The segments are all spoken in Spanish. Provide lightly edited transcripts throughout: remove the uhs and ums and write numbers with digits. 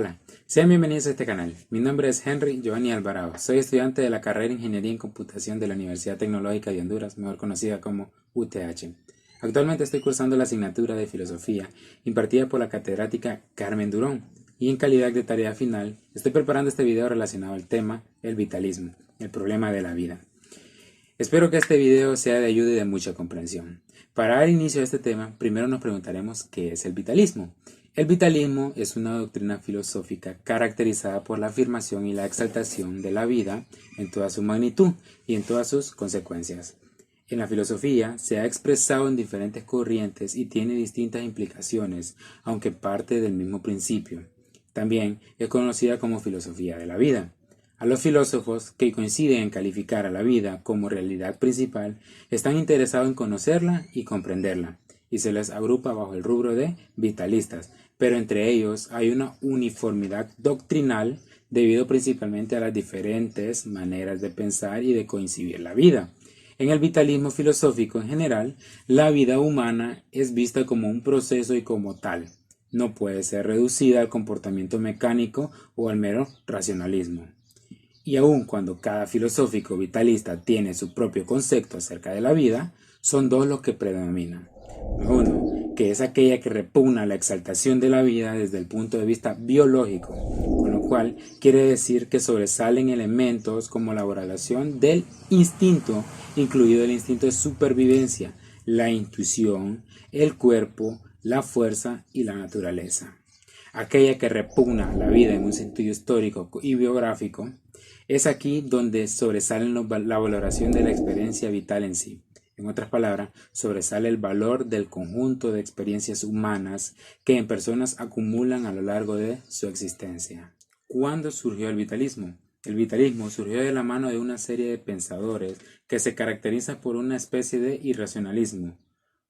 Hola, sean bienvenidos a este canal. Mi nombre es Henry Giovanni Alvarado. Soy estudiante de la carrera de Ingeniería en Computación de la Universidad Tecnológica de Honduras, mejor conocida como UTH. Actualmente estoy cursando la asignatura de Filosofía impartida por la catedrática Carmen Durón y en calidad de tarea final estoy preparando este video relacionado al tema el vitalismo, el problema de la vida. Espero que este video sea de ayuda y de mucha comprensión. Para dar inicio a este tema, primero nos preguntaremos ¿qué es el vitalismo? El vitalismo es una doctrina filosófica caracterizada por la afirmación y la exaltación de la vida en toda su magnitud y en todas sus consecuencias. En la filosofía se ha expresado en diferentes corrientes y tiene distintas implicaciones, aunque parte del mismo principio. También es conocida como filosofía de la vida. A los filósofos que coinciden en calificar a la vida como realidad principal están interesados en conocerla y comprenderla, y se les agrupa bajo el rubro de vitalistas, pero entre ellos hay una uniformidad doctrinal debido principalmente a las diferentes maneras de pensar y de concebir la vida. En el vitalismo filosófico en general, la vida humana es vista como un proceso y como tal. No puede ser reducida al comportamiento mecánico o al mero racionalismo. Y aun cuando cada filosófico vitalista tiene su propio concepto acerca de la vida, son dos los que predominan. Uno, que es aquella que repugna la exaltación de la vida desde el punto de vista biológico, con lo cual quiere decir que sobresalen elementos como la valoración del instinto, incluido el instinto de supervivencia, la intuición, el cuerpo, la fuerza y la naturaleza. Aquella que repugna la vida en un sentido histórico y biográfico, es aquí donde sobresale la valoración de la experiencia vital en sí. En otras palabras, sobresale el valor del conjunto de experiencias humanas que en personas acumulan a lo largo de su existencia. ¿Cuándo surgió el vitalismo? El vitalismo surgió de la mano de una serie de pensadores que se caracteriza por una especie de irracionalismo,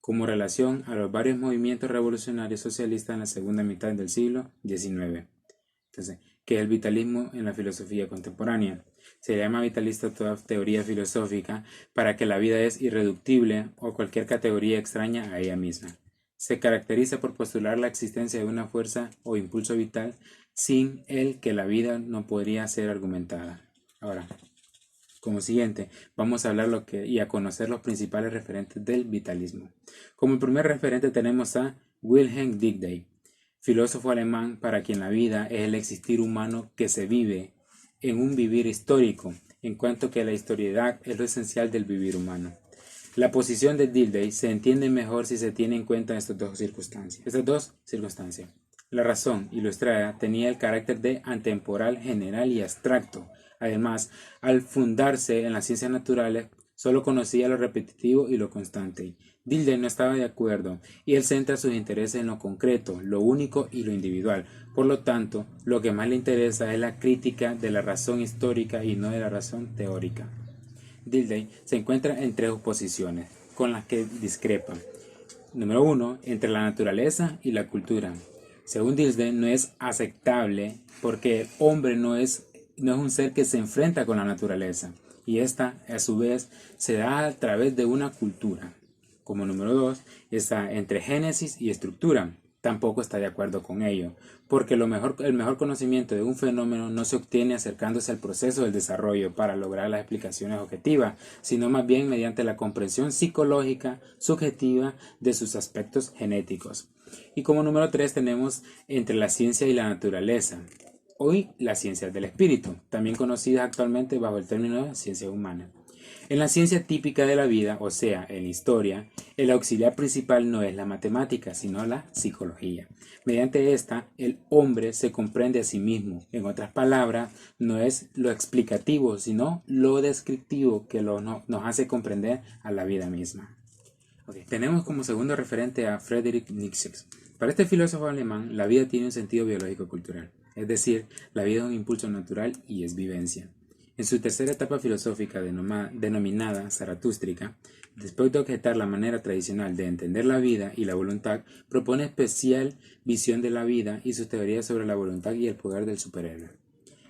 como relación a los varios movimientos revolucionarios socialistas en la segunda mitad del siglo XIX. Entonces, ¿qué es el vitalismo en la filosofía contemporánea? Se llama vitalista toda teoría filosófica para que la vida es irreductible o cualquier categoría extraña a ella misma. Se caracteriza por postular la existencia de una fuerza o impulso vital sin el que la vida no podría ser argumentada. Ahora, como siguiente, vamos a hablar y a conocer los principales referentes del vitalismo. Como primer referente tenemos a Wilhelm Dilthey, filósofo alemán para quien la vida es el existir humano que se vive en un vivir histórico, en cuanto que la historicidad es lo esencial del vivir humano. La posición de Dilthey se entiende mejor si se tiene en cuenta estas dos circunstancias. La razón ilustrada tenía el carácter de atemporal, general y abstracto. Además, al fundarse en las ciencias naturales, solo conocía lo repetitivo y lo constante. Dilthey no estaba de acuerdo, y él centra sus intereses en lo concreto, lo único y lo individual. Por lo tanto, lo que más le interesa es la crítica de la razón histórica y no de la razón teórica. Dilthey se encuentra en tres oposiciones, con las que discrepa. Número 1. Entre la naturaleza y la cultura. Según Dilthey, no es aceptable porque el hombre no es un ser que se enfrenta con la naturaleza, y esta, a su vez, se da a través de una cultura. Como número 2, está entre génesis y estructura. Tampoco está de acuerdo con ello, porque el mejor conocimiento de un fenómeno no se obtiene acercándose al proceso del desarrollo para lograr las explicaciones objetivas, sino más bien mediante la comprensión psicológica subjetiva de sus aspectos genéticos. Y como número 3 tenemos entre la ciencia y la naturaleza. Hoy la ciencia del espíritu, también conocida actualmente bajo el término de ciencia humana. En la ciencia típica de la vida, o sea, en la historia, el auxiliar principal no es la matemática, sino la psicología. Mediante esta, el hombre se comprende a sí mismo. En otras palabras, no es lo explicativo, sino lo descriptivo que nos hace comprender a la vida misma. Tenemos como segundo referente a Friedrich Nietzsche. Para este filósofo alemán, la vida tiene un sentido biológico-cultural, es decir, la vida es un impulso natural y es vivencia. En su tercera etapa filosófica denominada zaratústrica, después de objetar la manera tradicional de entender la vida y la voluntad, propone especial visión de la vida y sus teorías sobre la voluntad y el poder del superhéroe.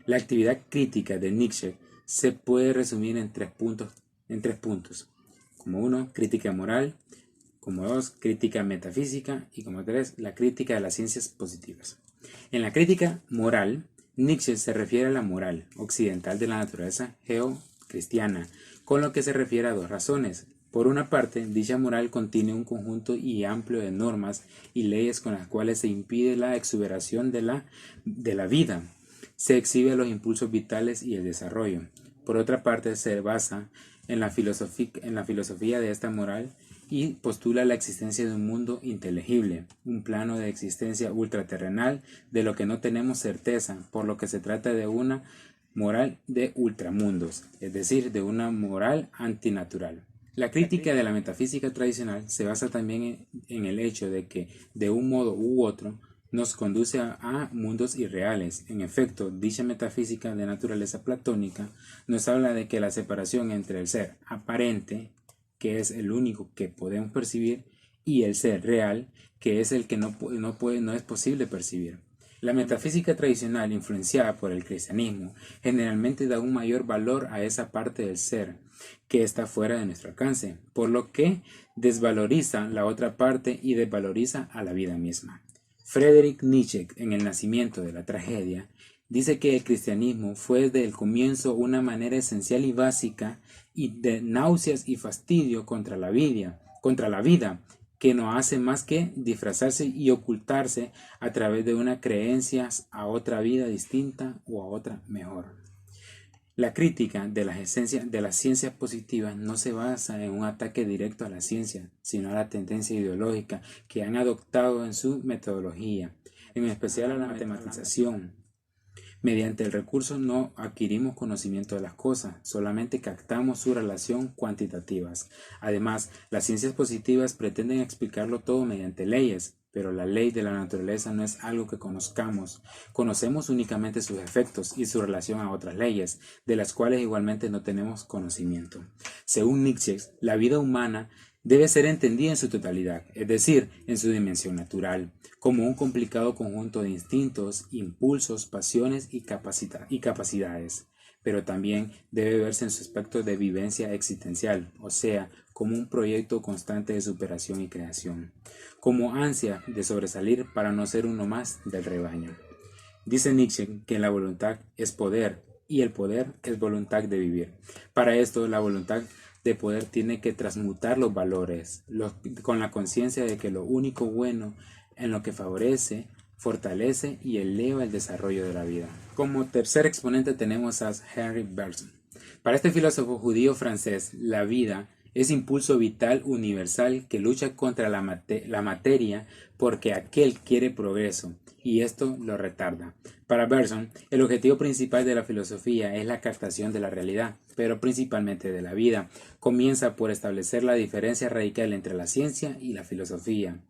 La actividad crítica de Nietzsche se puede resumir en tres puntos. Como uno, crítica moral, Como 2, crítica metafísica. Y como 3, la crítica de las ciencias positivas. En la crítica moral, Nietzsche se refiere a la moral occidental de la naturaleza geocristiana, con lo que se refiere a dos razones. Por una parte, dicha moral contiene un conjunto y amplio de normas y leyes con las cuales se impide la exuberación de la vida, se exhibe los impulsos vitales y el desarrollo. Por otra parte, se basa en la filosofía de esta moral y postula la existencia de un mundo inteligible, un plano de existencia ultraterrenal de lo que no tenemos certeza, por lo que se trata de una moral de ultramundos, es decir, de una moral antinatural. La crítica de la metafísica tradicional se basa también en el hecho de que, de un modo u otro, nos conduce a mundos irreales. En efecto, dicha metafísica de naturaleza platónica nos habla de que la separación entre el ser aparente, que es el único que podemos percibir, y el ser real, que es el que no es posible percibir. La metafísica tradicional, influenciada por el cristianismo, generalmente da un mayor valor a esa parte del ser que está fuera de nuestro alcance, por lo que desvaloriza la otra parte y desvaloriza a la vida misma. Friedrich Nietzsche, en El nacimiento de la tragedia, dice que el cristianismo fue desde el comienzo una manera esencial y básica y de náuseas y fastidio contra la vida, que no hace más que disfrazarse y ocultarse a través de una creencia a otra vida distinta o a otra mejor. La crítica de las ciencias positivas no se basa en un ataque directo a la ciencia, sino a la tendencia ideológica que han adoptado en su metodología, en especial a la matematización. Mediante el recurso no adquirimos conocimiento de las cosas, solamente captamos su relación cuantitativas. Además, las ciencias positivas pretenden explicarlo todo mediante leyes, pero la ley de la naturaleza no es algo que conozcamos. Conocemos únicamente sus efectos y su relación a otras leyes, de las cuales igualmente no tenemos conocimiento. Según Nietzsche, la vida humana debe ser entendida en su totalidad, es decir, en su dimensión natural, como un complicado conjunto de instintos, impulsos, pasiones y capacidades, pero también debe verse en su aspecto de vivencia existencial, o sea, como un proyecto constante de superación y creación, como ansia de sobresalir para no ser uno más del rebaño. Dice Nietzsche que la voluntad es poder y el poder es voluntad de vivir. Para esto, la voluntad de poder tiene que transmutar los valores con la conciencia de que lo único bueno en lo que favorece, fortalece y eleva el desarrollo de la vida. Como tercer exponente tenemos a Henri Bergson. Para este filósofo judío francés, la vida es impulso vital universal que lucha contra la materia porque aquel quiere progreso y esto lo retarda. Para Bergson, el objetivo principal de la filosofía es la captación de la realidad, pero principalmente de la vida. Comienza por establecer la diferencia radical entre la ciencia y la filosofía,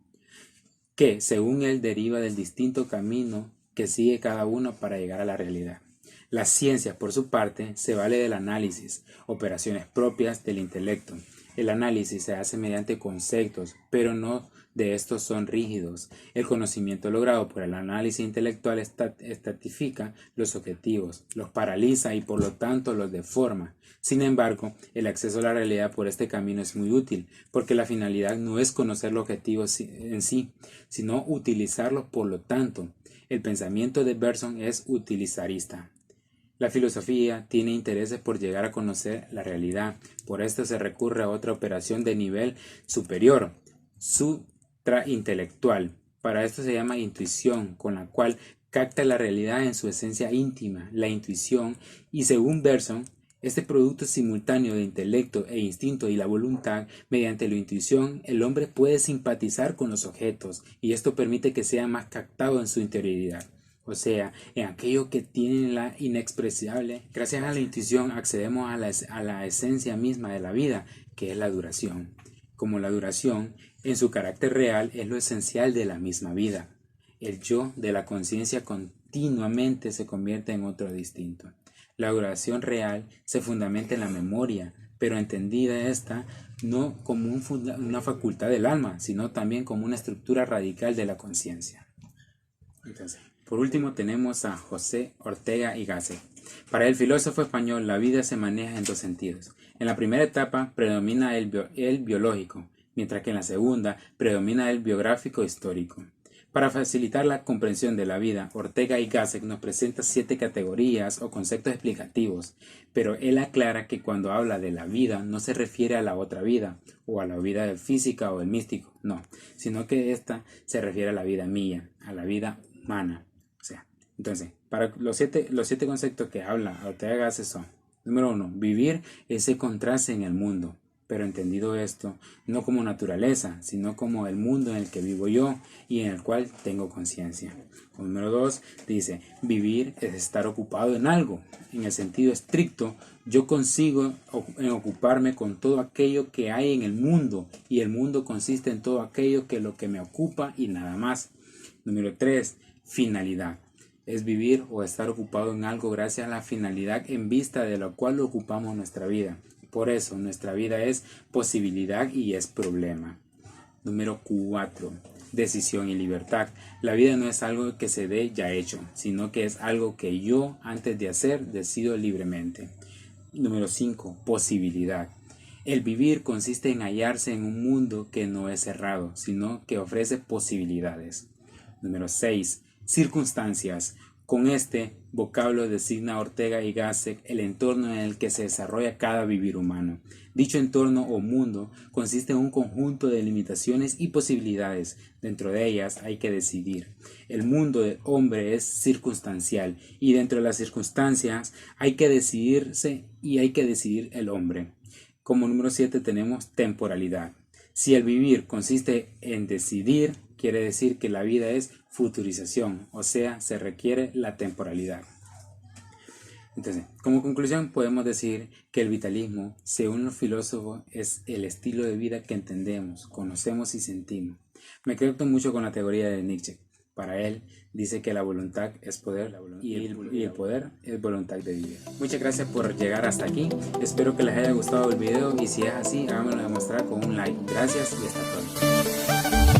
que, según él, deriva del distinto camino que sigue cada uno para llegar a la realidad. La ciencia, por su parte, se vale del análisis, operaciones propias del intelecto. El análisis se hace mediante conceptos, pero no de estos son rígidos. El conocimiento logrado por el análisis intelectual estatifica los objetivos, los paraliza y por lo tanto los deforma. Sin embargo, el acceso a la realidad por este camino es muy útil, porque la finalidad no es conocer los objetivos en sí, sino utilizarlos por lo tanto. El pensamiento de Bergson es utilizarista. La filosofía tiene intereses por llegar a conocer la realidad, por esto se recurre a otra operación de nivel superior, supraintelectual. Para esto se llama intuición, con la cual capta la realidad en su esencia íntima, la intuición, y según Bergson, este producto simultáneo de intelecto e instinto y la voluntad, mediante la intuición, el hombre puede simpatizar con los objetos, y esto permite que sea más captado en su interioridad. O sea, en aquello que tiene la inexpresable. Gracias a la intuición accedemos a la esencia misma de la vida, que es la duración. Como la duración, en su carácter real, es lo esencial de la misma vida. El yo de la conciencia continuamente se convierte en otro distinto. La duración real se fundamenta en la memoria, pero entendida esta no como una facultad del alma, sino también como una estructura radical de la conciencia. Entonces, por último tenemos a José Ortega y Gasset. Para el filósofo español, la vida se maneja en dos sentidos. En la primera etapa predomina el biológico, mientras que en la segunda predomina el biográfico histórico. Para facilitar la comprensión de la vida, Ortega y Gasset nos presenta 7 categorías o conceptos explicativos, pero él aclara que cuando habla de la vida no se refiere a la otra vida, o a la vida física o del místico, no, sino que esta se refiere a la vida mía, a la vida humana. Entonces, para los siete conceptos que habla Ortega y Gasset son: número 1, vivir es encontrarse en el mundo. Pero entendido esto, no como naturaleza, sino como el mundo en el que vivo yo y en el cual tengo conciencia. Número 2 dice, vivir es estar ocupado en algo. En el sentido estricto, yo consigo en ocuparme con todo aquello que hay en el mundo, y el mundo consiste en todo aquello que lo que me ocupa y nada más. Número 3, finalidad. Es vivir o estar ocupado en algo gracias a la finalidad en vista de la cual ocupamos nuestra vida. Por eso nuestra vida es posibilidad y es problema. Número 4. Decisión y libertad. La vida no es algo que se dé ya hecho, sino que es algo que yo antes de hacer decido libremente. Número 5. Posibilidad. El vivir consiste en hallarse en un mundo que no es cerrado, sino que ofrece posibilidades. Número 6. Circunstancias. Con este vocablo designa Ortega y Gasset el entorno en el que se desarrolla cada vivir humano. Dicho entorno o mundo consiste en un conjunto de limitaciones y posibilidades. Dentro de ellas hay que decidir. El mundo del hombre es circunstancial y dentro de las circunstancias hay que decidirse y hay que decidir el hombre. Como número 7 tenemos temporalidad. Si el vivir consiste en decidir, quiere decir que la vida es futurización, o sea, se requiere la temporalidad. Entonces, como conclusión podemos decir que el vitalismo, según los filósofos, es el estilo de vida que entendemos, conocemos y sentimos. Me conecto mucho con la teoría de Nietzsche. Para él, dice que la voluntad es poder y el poder es voluntad de vivir. Muchas gracias por llegar hasta aquí. Espero que les haya gustado el video y si es así, háganmelo demostrar con un like. Gracias y hasta pronto.